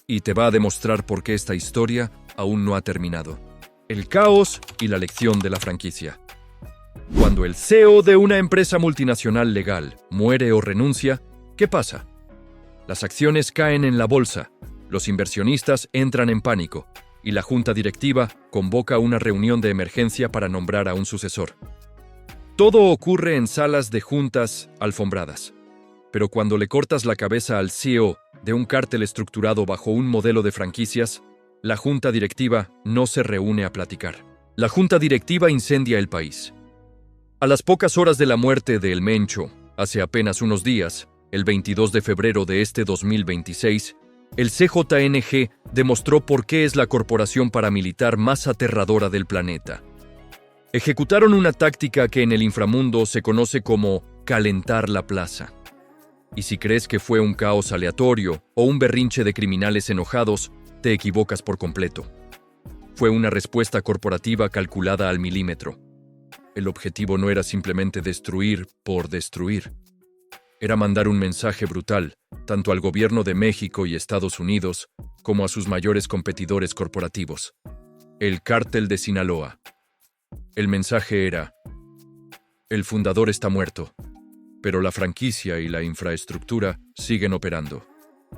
Y te va a demostrar por qué esta historia aún no ha terminado. El caos y la lección de la franquicia. Cuando el CEO de una empresa multinacional legal muere o renuncia, ¿qué pasa? Las acciones caen en la bolsa, los inversionistas entran en pánico y la junta directiva convoca una reunión de emergencia para nombrar a un sucesor. Todo ocurre en salas de juntas alfombradas. Pero cuando le cortas la cabeza al CEO de un cártel estructurado bajo un modelo de franquicias, la junta directiva no se reúne a platicar. La junta directiva incendia el país. A las pocas horas de la muerte de El Mencho, hace apenas unos días, el 22 de febrero de este 2026, el CJNG demostró por qué es la corporación paramilitar más aterradora del planeta. Ejecutaron una táctica que en el inframundo se conoce como calentar la plaza. Y si crees que fue un caos aleatorio o un berrinche de criminales enojados, te equivocas por completo. Fue una respuesta corporativa calculada al milímetro. El objetivo no era simplemente destruir por destruir. Era mandar un mensaje brutal, tanto al gobierno de México y Estados Unidos, como a sus mayores competidores corporativos. El Cártel de Sinaloa. El mensaje era: el fundador está muerto, pero la franquicia y la infraestructura siguen operando.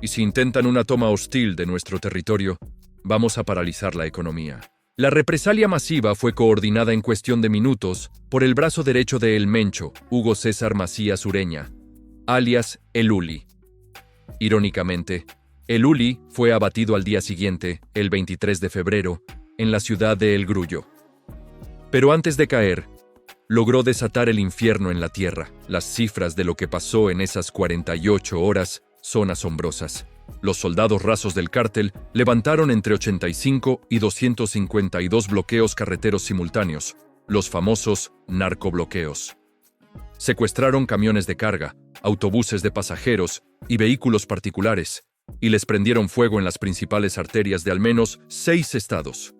Y si intentan una toma hostil de nuestro territorio, vamos a paralizar la economía. La represalia masiva fue coordinada en cuestión de minutos por el brazo derecho de El Mencho, Hugo César Macías Ureña, alias El Uli. Irónicamente, El Uli fue abatido al día siguiente, el 23 de febrero, en la ciudad de El Grullo. Pero antes de caer, logró desatar el infierno en la tierra. Las cifras de lo que pasó en esas 48 horas son asombrosas. Los soldados rasos del cártel levantaron entre 85 y 252 bloqueos carreteros simultáneos, los famosos narcobloqueos. Secuestraron camiones de carga, autobuses de pasajeros y vehículos particulares, y les prendieron fuego en las principales arterias de al menos 6 estados.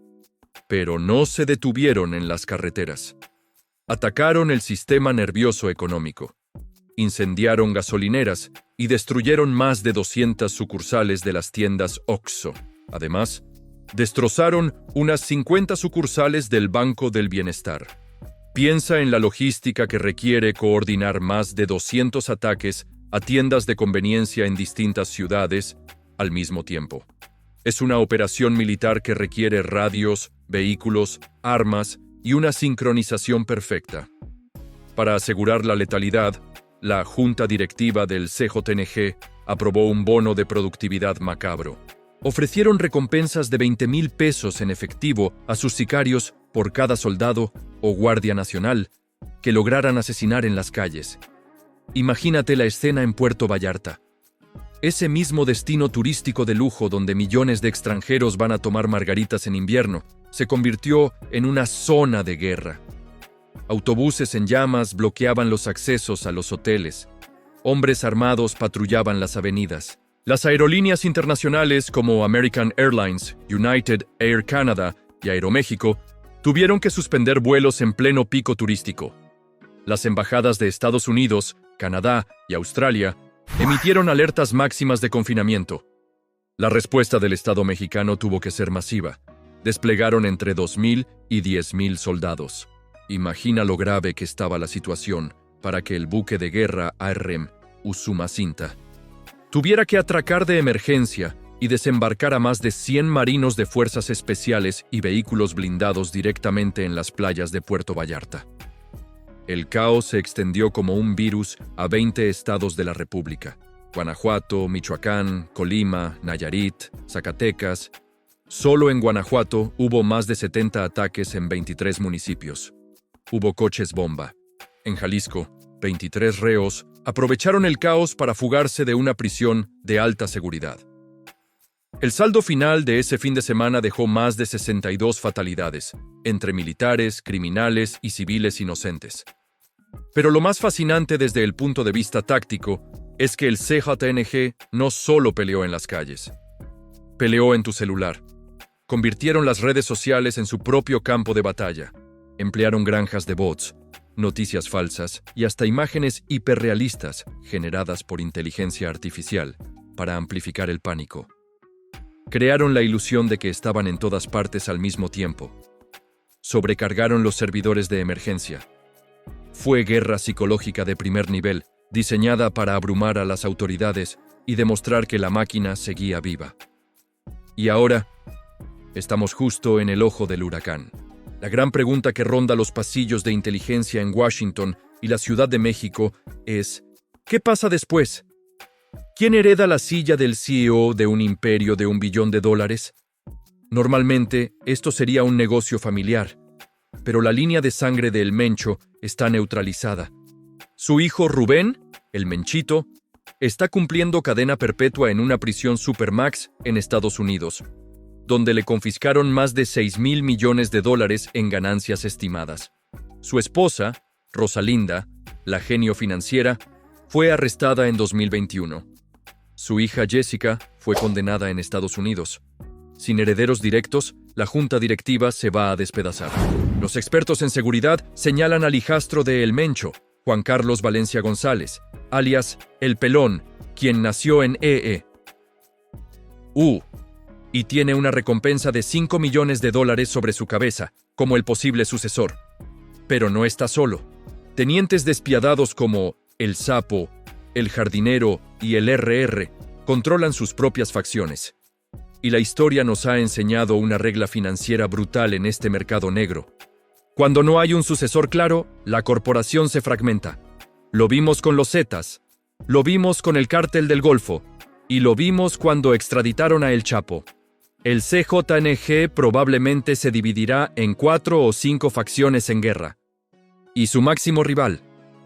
Pero no se detuvieron en las carreteras. Atacaron el sistema nervioso económico. Incendiaron gasolineras y destruyeron más de 200 sucursales de las tiendas OXXO. Además, destrozaron unas 50 sucursales del Banco del Bienestar. Piensa en la logística que requiere coordinar más de 200 ataques a tiendas de conveniencia en distintas ciudades al mismo tiempo. Es una operación militar que requiere radios, vehículos, armas y una sincronización perfecta. Para asegurar la letalidad, la junta directiva del CJNG aprobó un bono de productividad macabro. Ofrecieron recompensas de 20,000 pesos en efectivo a sus sicarios por cada soldado o guardia nacional que lograran asesinar en las calles. Imagínate la escena en Puerto Vallarta. Ese mismo destino turístico de lujo donde millones de extranjeros van a tomar margaritas en invierno, se convirtió en una zona de guerra. Autobuses en llamas bloqueaban los accesos a los hoteles. Hombres armados patrullaban las avenidas. Las aerolíneas internacionales como American Airlines, United Air Canada y Aeroméxico tuvieron que suspender vuelos en pleno pico turístico. Las embajadas de Estados Unidos, Canadá y Australia emitieron alertas máximas de confinamiento. La respuesta del Estado mexicano tuvo que ser masiva. Desplegaron entre 2,000 y 10,000 soldados. Imagina lo grave que estaba la situación para que el buque de guerra AREM, Usumacinta, tuviera que atracar de emergencia y desembarcar a más de 100 marinos de fuerzas especiales y vehículos blindados directamente en las playas de Puerto Vallarta. El caos se extendió como un virus a 20 estados de la República: Guanajuato, Michoacán, Colima, Nayarit, Zacatecas. Solo en Guanajuato hubo más de 70 ataques en 23 municipios. Hubo coches bomba. En Jalisco, 23 reos aprovecharon el caos para fugarse de una prisión de alta seguridad. El saldo final de ese fin de semana dejó más de 62 fatalidades, entre militares, criminales y civiles inocentes. Pero lo más fascinante desde el punto de vista táctico es que el CJNG no solo peleó en las calles. Peleó en tu celular. Convirtieron las redes sociales en su propio campo de batalla. Emplearon granjas de bots, noticias falsas y hasta imágenes hiperrealistas generadas por inteligencia artificial para amplificar el pánico. Crearon la ilusión de que estaban en todas partes al mismo tiempo. sobrecargaron los servidores de emergencia. Fue guerra psicológica de primer nivel, diseñada para abrumar a las autoridades y demostrar que la máquina seguía viva. Y ahora, estamos justo en el ojo del huracán. La gran pregunta que ronda los pasillos de inteligencia en Washington y la Ciudad de México es: ¿qué pasa después? ¿Quién hereda la silla del CEO de un imperio de $1 billón? Normalmente, esto sería un negocio familiar, pero la línea de sangre de El Mencho está neutralizada. Su hijo Rubén, el Menchito, está cumpliendo cadena perpetua en una prisión Supermax en Estados Unidos, donde le confiscaron más de $6,000 millones en ganancias estimadas. Su esposa, Rosalinda, la genio financiera, fue arrestada en 2021. Su hija Jessica fue condenada en Estados Unidos. Sin herederos directos, la junta directiva se va a despedazar. Los expertos en seguridad señalan al hijastro de El Mencho, Juan Carlos Valencia González, alias El Pelón, quien nació en y tiene una recompensa de $5 millones sobre su cabeza, como el posible sucesor. Pero no está solo. Tenientes despiadados como El Sapo, El Jardinero y el RR controlan sus propias facciones. Y la historia nos ha enseñado una regla financiera brutal en este mercado negro. Cuando no hay un sucesor claro, la corporación se fragmenta. Lo vimos con los Zetas, lo vimos con el Cártel del Golfo, y lo vimos cuando extraditaron a El Chapo. El CJNG probablemente se dividirá en 4 o 5 facciones en guerra. Y su máximo rival,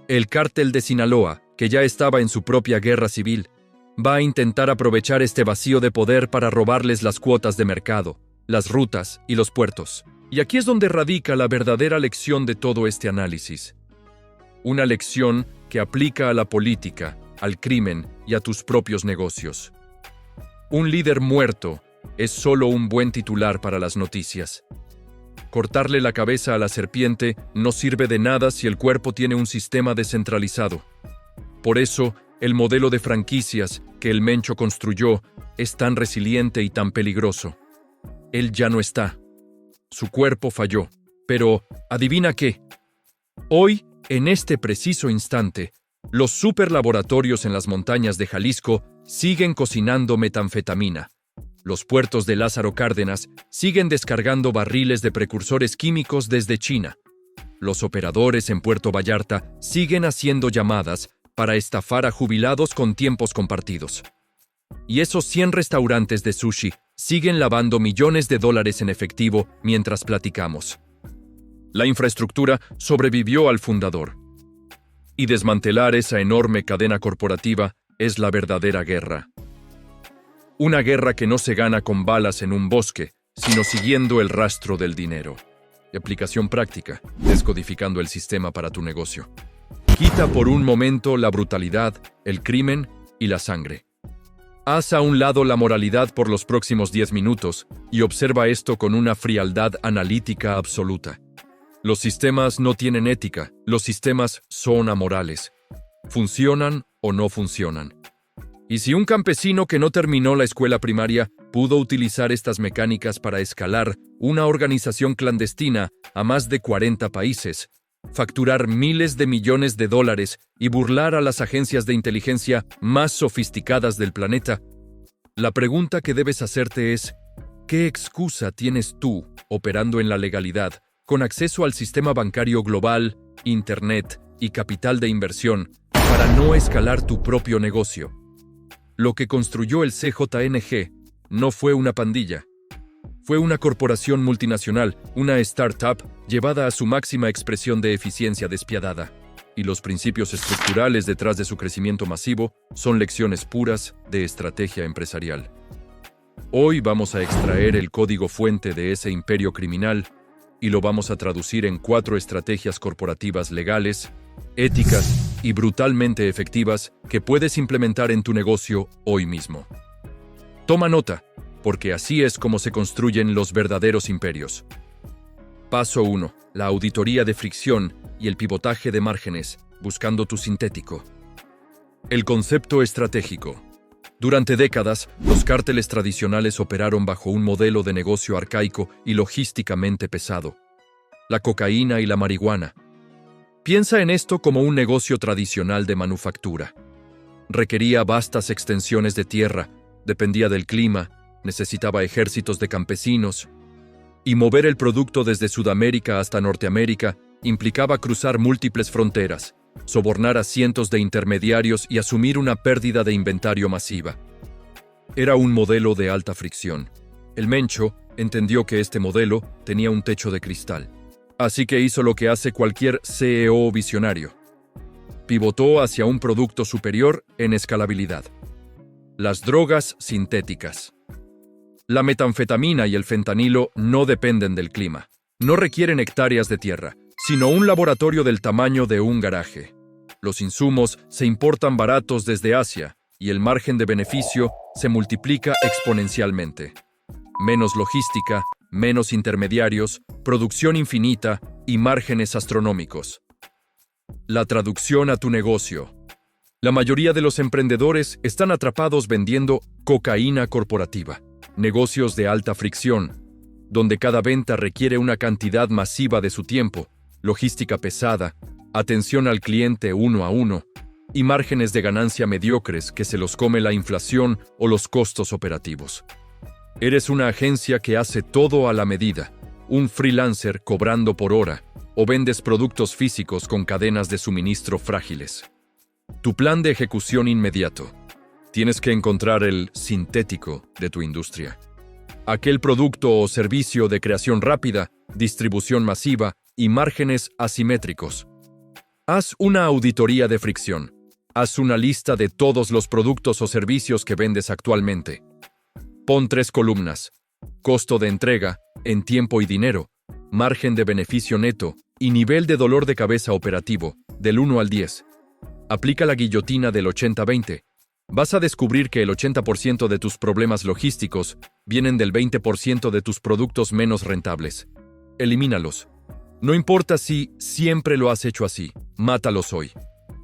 el Cártel de Sinaloa, que ya estaba en su propia guerra civil, va a intentar aprovechar este vacío de poder para robarles las cuotas de mercado, las rutas y los puertos. Y aquí es donde radica la verdadera lección de todo este análisis. Una lección que aplica a la política, al crimen y a tus propios negocios. Un líder muerto es solo un buen titular para las noticias. Cortarle la cabeza a la serpiente no sirve de nada si el cuerpo tiene un sistema descentralizado. Por eso, el modelo de franquicias que El Mencho construyó es tan resiliente y tan peligroso. Él ya no está. Su cuerpo falló. Pero, ¿adivina qué? Hoy, en este preciso instante, los superlaboratorios en las montañas de Jalisco siguen cocinando metanfetamina. Los puertos de Lázaro Cárdenas siguen descargando barriles de precursores químicos desde China. Los operadores en Puerto Vallarta siguen haciendo llamadas para estafar a jubilados con tiempos compartidos. Y esos 100 restaurantes de sushi siguen lavando millones de dólares en efectivo mientras platicamos. La infraestructura sobrevivió al fundador. Y desmantelar esa enorme cadena corporativa es la verdadera guerra. Una guerra que no se gana con balas en un bosque, sino siguiendo el rastro del dinero. Aplicación práctica, descodificando el sistema para tu negocio. Quita por un momento la brutalidad, el crimen y la sangre. Haz a un lado la moralidad por los próximos 10 minutos y observa esto con una frialdad analítica absoluta. Los sistemas no tienen ética, los sistemas son amorales. ¿Funcionan o no funcionan? Y si un campesino que no terminó la escuela primaria pudo utilizar estas mecánicas para escalar una organización clandestina a más de 40 países, facturar miles de millones de dólares y burlar a las agencias de inteligencia más sofisticadas del planeta, la pregunta que debes hacerte es: ¿qué excusa tienes tú, operando en la legalidad, con acceso al sistema bancario global, internet y capital de inversión, para no escalar tu propio negocio? Lo que construyó el CJNG no fue una pandilla. Fue una corporación multinacional, una startup llevada a su máxima expresión de eficiencia despiadada. Y los principios estructurales detrás de su crecimiento masivo son lecciones puras de estrategia empresarial. Hoy vamos a extraer el código fuente de ese imperio criminal y lo vamos a traducir en 4 estrategias corporativas legales, éticas y brutalmente efectivas que puedes implementar en tu negocio hoy mismo. Toma nota, porque así es como se construyen los verdaderos imperios. Paso 1. La auditoría de fricción y el pivotaje de márgenes, buscando tu sintético. El concepto estratégico. Durante décadas, los cárteles tradicionales operaron bajo un modelo de negocio arcaico y logísticamente pesado. la cocaína y la marihuana. Piensa en esto como un negocio tradicional de manufactura. Requería vastas extensiones de tierra, dependía del clima, necesitaba ejércitos de campesinos, y mover el producto desde Sudamérica hasta Norteamérica implicaba cruzar múltiples fronteras, sobornar a cientos de intermediarios y asumir una pérdida de inventario masiva. Era un modelo de alta fricción. El Mencho entendió que este modelo tenía un techo de cristal. Así que hizo lo que hace cualquier CEO visionario. Pivotó hacia un producto superior en escalabilidad. Las drogas sintéticas. La metanfetamina y el fentanilo no dependen del clima. No requieren hectáreas de tierra, sino un laboratorio del tamaño de un garaje. Los insumos se importan baratos desde Asia y el margen de beneficio se multiplica exponencialmente. Menos logística, menos intermediarios, producción infinita y márgenes astronómicos. La traducción a tu negocio. La mayoría de los emprendedores están atrapados vendiendo cocaína corporativa, negocios de alta fricción, donde cada venta requiere una cantidad masiva de su tiempo, logística pesada, atención al cliente uno a uno y márgenes de ganancia mediocres que se los come la inflación o los costos operativos. Eres una agencia que hace todo a la medida, un freelancer cobrando por hora, o vendes productos físicos con cadenas de suministro frágiles. Tu plan de ejecución inmediato. Tienes que encontrar el sintético de tu industria. Aquel producto o servicio de creación rápida, distribución masiva y márgenes asimétricos. Haz una auditoría de fricción. Haz una lista de todos los productos o servicios que vendes actualmente. Pon 3 columnas: costo de entrega, en tiempo y dinero, margen de beneficio neto y nivel de dolor de cabeza operativo, del 1 al 10. Aplica la guillotina del 80-20. Vas a descubrir que el 80% de tus problemas logísticos vienen del 20% de tus productos menos rentables. Elimínalos. No importa si siempre lo has hecho así, mátalos hoy.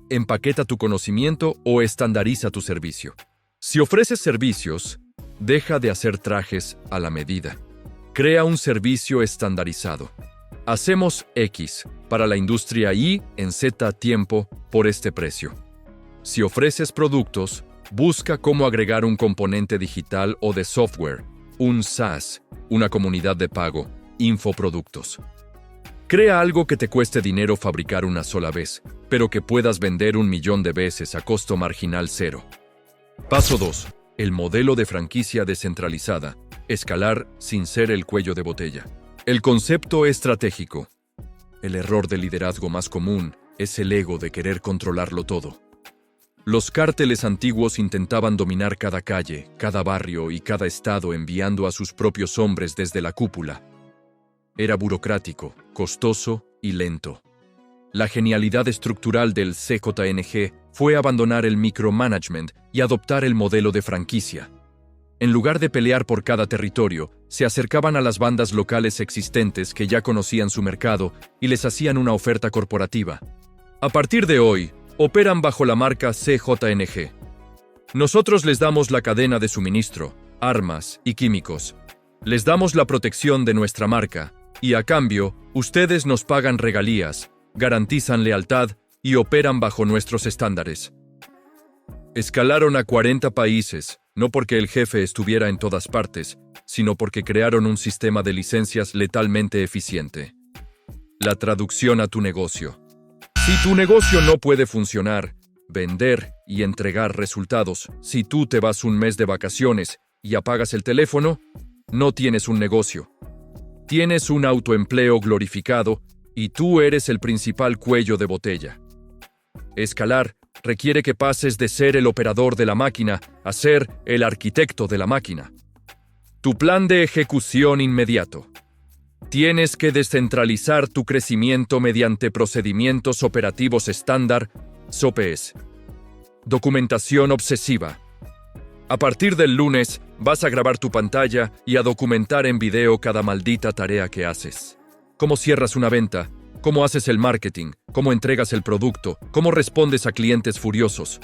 Empaqueta tu conocimiento o estandariza tu servicio. Si ofreces servicios, deja de hacer trajes a la medida. Crea un servicio estandarizado. Hacemos X para la industria Y en Z tiempo por este precio. Si ofreces productos, busca cómo agregar un componente digital o de software, un SaaS, una comunidad de pago, infoproductos. Crea algo que te cueste dinero fabricar una sola vez, pero que puedas vender 1.000.000 de veces a costo marginal cero. Paso 2. El modelo de franquicia descentralizada. Escalar sin ser el cuello de botella. El concepto estratégico. El error de liderazgo más común es el ego de querer controlarlo todo. Los cárteles antiguos intentaban dominar cada calle, cada barrio y cada estado enviando a sus propios hombres desde la cúpula. Era burocrático, costoso y lento. La genialidad estructural del CJNG fue abandonar el micromanagement y adoptar el modelo de franquicia. En lugar de pelear por cada territorio, se acercaban a las bandas locales existentes que ya conocían su mercado y les hacían una oferta corporativa. A partir de hoy, operan bajo la marca CJNG. Nosotros les damos la cadena de suministro, armas y químicos. Les damos la protección de nuestra marca y, a cambio, ustedes nos pagan regalías, garantizan lealtad y operan bajo nuestros estándares. Escalaron a 40 países, no porque el jefe estuviera en todas partes, sino porque crearon un sistema de licencias letalmente eficiente. La traducción a tu negocio. Si tu negocio no puede funcionar, vender y entregar resultados, si tú te vas un mes de vacaciones y apagas el teléfono, no tienes un negocio. Tienes un autoempleo glorificado y tú eres el principal cuello de botella. Escalar requiere que pases de ser el operador de la máquina a ser el arquitecto de la máquina. Tu plan de ejecución inmediato. Tienes que descentralizar tu crecimiento mediante procedimientos operativos estándar, SOPs. Documentación obsesiva. A partir del lunes, vas a grabar tu pantalla y a documentar en video cada maldita tarea que haces. Cómo cierras una venta, cómo haces el marketing, cómo entregas el producto, cómo respondes a clientes furiosos.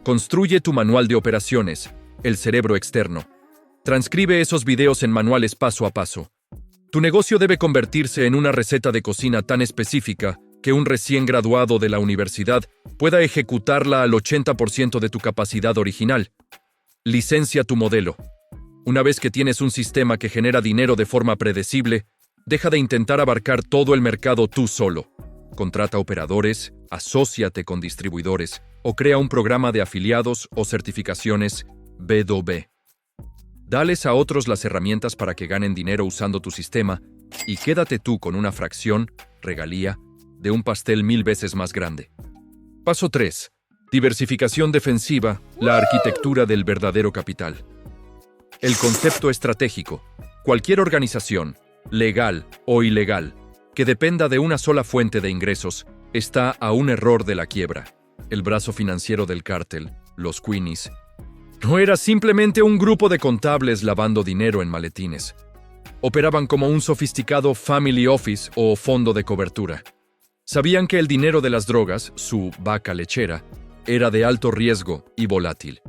Construye tu manual de operaciones, el cerebro externo. Transcribe esos videos en manuales paso a paso. Tu negocio debe convertirse en una receta de cocina tan específica que un recién graduado de la universidad pueda ejecutarla al 80% de tu capacidad original. Licencia tu modelo. Una vez que tienes un sistema que genera dinero de forma predecible, deja de intentar abarcar todo el mercado tú solo. Contrata operadores, asóciate con distribuidores o crea un programa de afiliados o certificaciones B2B. Dales a otros las herramientas para que ganen dinero usando tu sistema y quédate tú con una fracción, regalía, de un pastel 1000 veces más grande. Paso 3. Diversificación defensiva, la arquitectura del verdadero capital. El concepto estratégico. Cualquier organización, legal o ilegal, que dependa de una sola fuente de ingresos, está a un error de la quiebra. El brazo financiero del cártel, los Queenies, no era simplemente un grupo de contables lavando dinero en maletines. Operaban como un sofisticado family office o fondo de cobertura. Sabían que el dinero de las drogas, su vaca lechera, era de alto riesgo y volátil.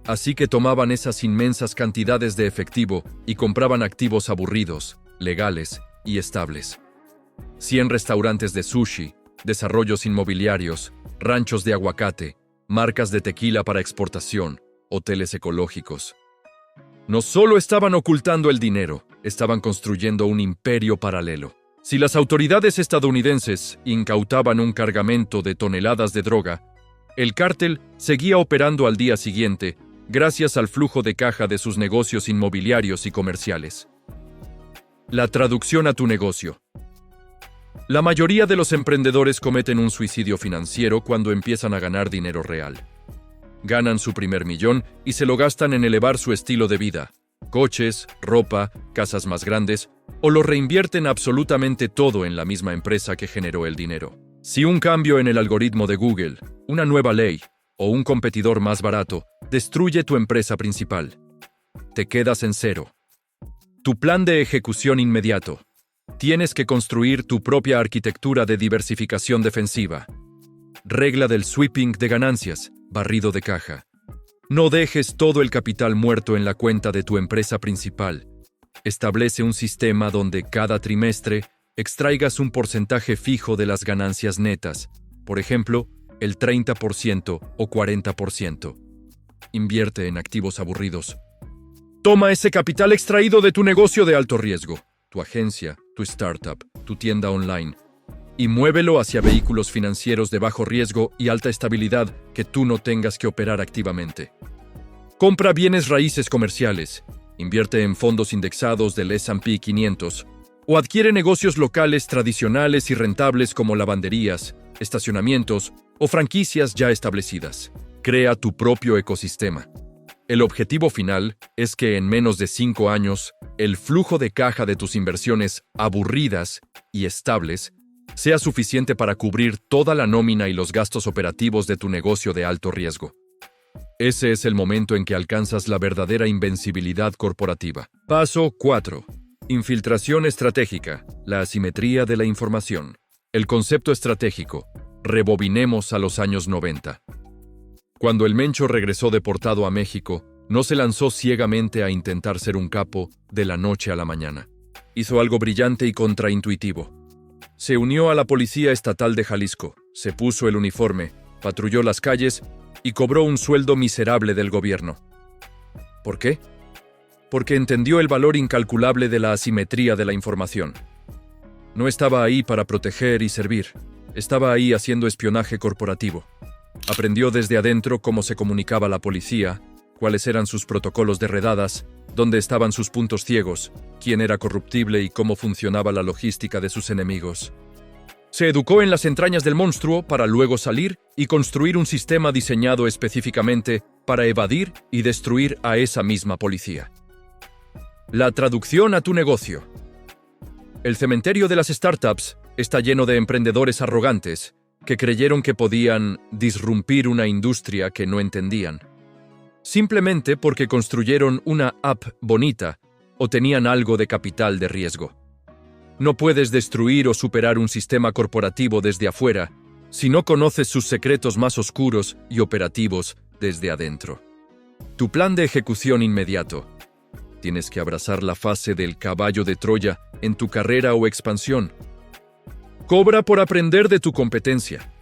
Así que tomaban esas inmensas cantidades de efectivo y compraban activos aburridos, legales y estables. 100 restaurantes de sushi, desarrollos inmobiliarios, ranchos de aguacate, marcas de tequila para exportación, hoteles ecológicos. No solo estaban ocultando el dinero, estaban construyendo un imperio paralelo. Si las autoridades estadounidenses incautaban un cargamento de toneladas de droga, el cártel seguía operando al día siguiente gracias al flujo de caja de sus negocios inmobiliarios y comerciales. La traducción a tu negocio. La mayoría de los emprendedores cometen un suicidio financiero cuando empiezan a ganar dinero real. Ganan su primer millón y se lo gastan en elevar su estilo de vida, coches, ropa, casas más grandes, o lo reinvierten absolutamente todo en la misma empresa que generó el dinero. Si un cambio en el algoritmo de Google, una nueva ley o un competidor más barato destruye tu empresa principal, te quedas en cero. Tu plan de ejecución inmediato. Tienes que construir tu propia arquitectura de diversificación defensiva. Regla del sweeping de ganancias, barrido de caja. No dejes todo el capital muerto en la cuenta de tu empresa principal. Establece un sistema donde cada trimestre extraigas un porcentaje fijo de las ganancias netas, por ejemplo, el 30% o 40%. Invierte en activos aburridos. Toma ese capital extraído de tu negocio de alto riesgo, tu agencia, tu startup, tu tienda online, y muévelo hacia vehículos financieros de bajo riesgo y alta estabilidad que tú no tengas que operar activamente. Compra bienes raíces comerciales, invierte en fondos indexados del S&P 500 o adquiere negocios locales tradicionales y rentables como lavanderías, estacionamientos o franquicias ya establecidas. Crea tu propio ecosistema. El objetivo final es que en menos de 5 años, el flujo de caja de tus inversiones aburridas y estables sea suficiente para cubrir toda la nómina y los gastos operativos de tu negocio de alto riesgo. Ese es el momento en que alcanzas la verdadera invencibilidad corporativa. Paso 4. Infiltración estratégica, la asimetría de la información. El concepto estratégico. Rebobinemos a los años 90. Cuando el Mencho regresó deportado a México, no se lanzó ciegamente a intentar ser un capo de la noche a la mañana. Hizo algo brillante y contraintuitivo. Se unió a la Policía Estatal de Jalisco, se puso el uniforme, patrulló las calles y cobró un sueldo miserable del gobierno. ¿Por qué? Porque entendió el valor incalculable de la asimetría de la información. No estaba ahí para proteger y servir, estaba ahí haciendo espionaje corporativo. Aprendió desde adentro cómo se comunicaba la policía, cuáles eran sus protocolos de redadas, dónde estaban sus puntos ciegos, quién era corruptible y cómo funcionaba la logística de sus enemigos. Se educó en las entrañas del monstruo para luego salir y construir un sistema diseñado específicamente para evadir y destruir a esa misma policía. La traducción a tu negocio. El cementerio de las startups está lleno de emprendedores arrogantes que creyeron que podían disrumpir una industria que no entendían. Simplemente porque construyeron una app bonita o tenían algo de capital de riesgo. No puedes destruir o superar un sistema corporativo desde afuera si no conoces sus secretos más oscuros y operativos desde adentro. Tu plan de ejecución inmediato. Tienes que abrazar la fase del caballo de Troya en tu carrera o expansión. Cobra por aprender de tu competencia.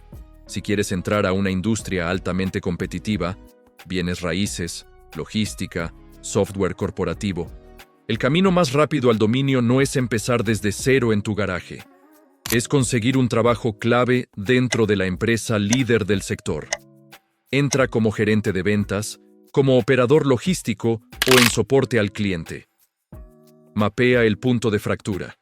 Si quieres entrar a una industria altamente competitiva, bienes raíces, logística, software corporativo, el camino más rápido al dominio no es empezar desde cero en tu garaje. Es conseguir un trabajo clave dentro de la empresa líder del sector. Entra como gerente de ventas, como operador logístico o en soporte al cliente. Mapea el punto de fractura.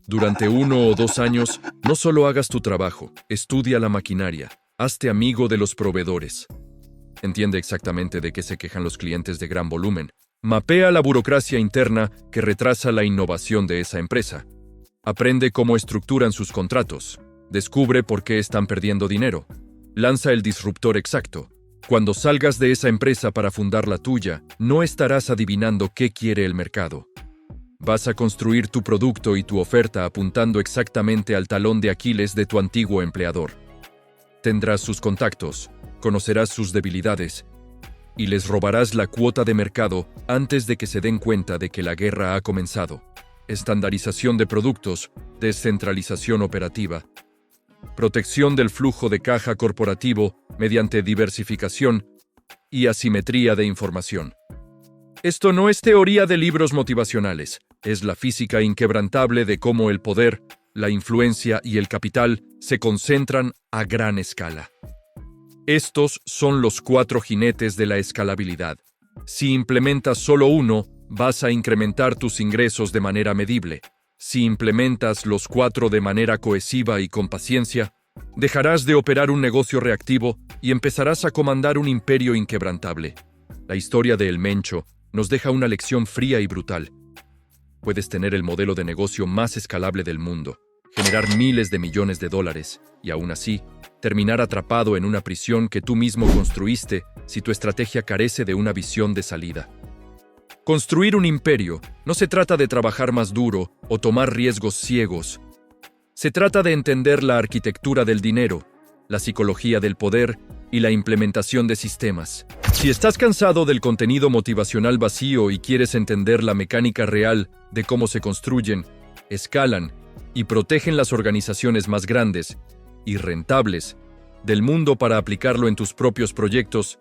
Durante 1 o 2 años, no solo hagas tu trabajo, estudia la maquinaria, hazte amigo de los proveedores. Entiende exactamente de qué se quejan los clientes de gran volumen. Mapea la burocracia interna que retrasa la innovación de esa empresa. Aprende cómo estructuran sus contratos. Descubre por qué están perdiendo dinero. Lanza el disruptor exacto. Cuando salgas de esa empresa para fundar la tuya, no estarás adivinando qué quiere el mercado. Vas a construir tu producto y tu oferta apuntando exactamente al talón de Aquiles de tu antiguo empleador. Tendrás sus contactos, conocerás sus debilidades y les robarás la cuota de mercado antes de que se den cuenta de que la guerra ha comenzado. Estandarización de productos, descentralización operativa, protección del flujo de caja corporativo mediante diversificación y asimetría de información. Esto no es teoría de libros motivacionales, es la física inquebrantable de cómo el poder, la influencia y el capital se concentran a gran escala. Estos son los 4 jinetes de la escalabilidad. Si implementas solo uno, vas a incrementar tus ingresos de manera medible. Si implementas los 4 de manera cohesiva y con paciencia, dejarás de operar un negocio reactivo y empezarás a comandar un imperio inquebrantable. La historia de El Mencho nos deja una lección fría y brutal. Puedes tener el modelo de negocio más escalable del mundo, generar miles de millones de dólares y aún así, terminar atrapado en una prisión que tú mismo construiste si tu estrategia carece de una visión de salida. Construir un imperio no se trata de trabajar más duro o tomar riesgos ciegos. Se trata de entender la arquitectura del dinero, la psicología del poder y la implementación de sistemas. Si estás cansado del contenido motivacional vacío y quieres entender la mecánica real de cómo se construyen, escalan y protegen las organizaciones más grandes y rentables del mundo para aplicarlo en tus propios proyectos,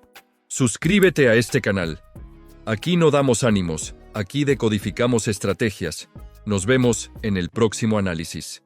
suscríbete a este canal. Aquí no damos ánimos, aquí decodificamos estrategias. Nos vemos en el próximo análisis.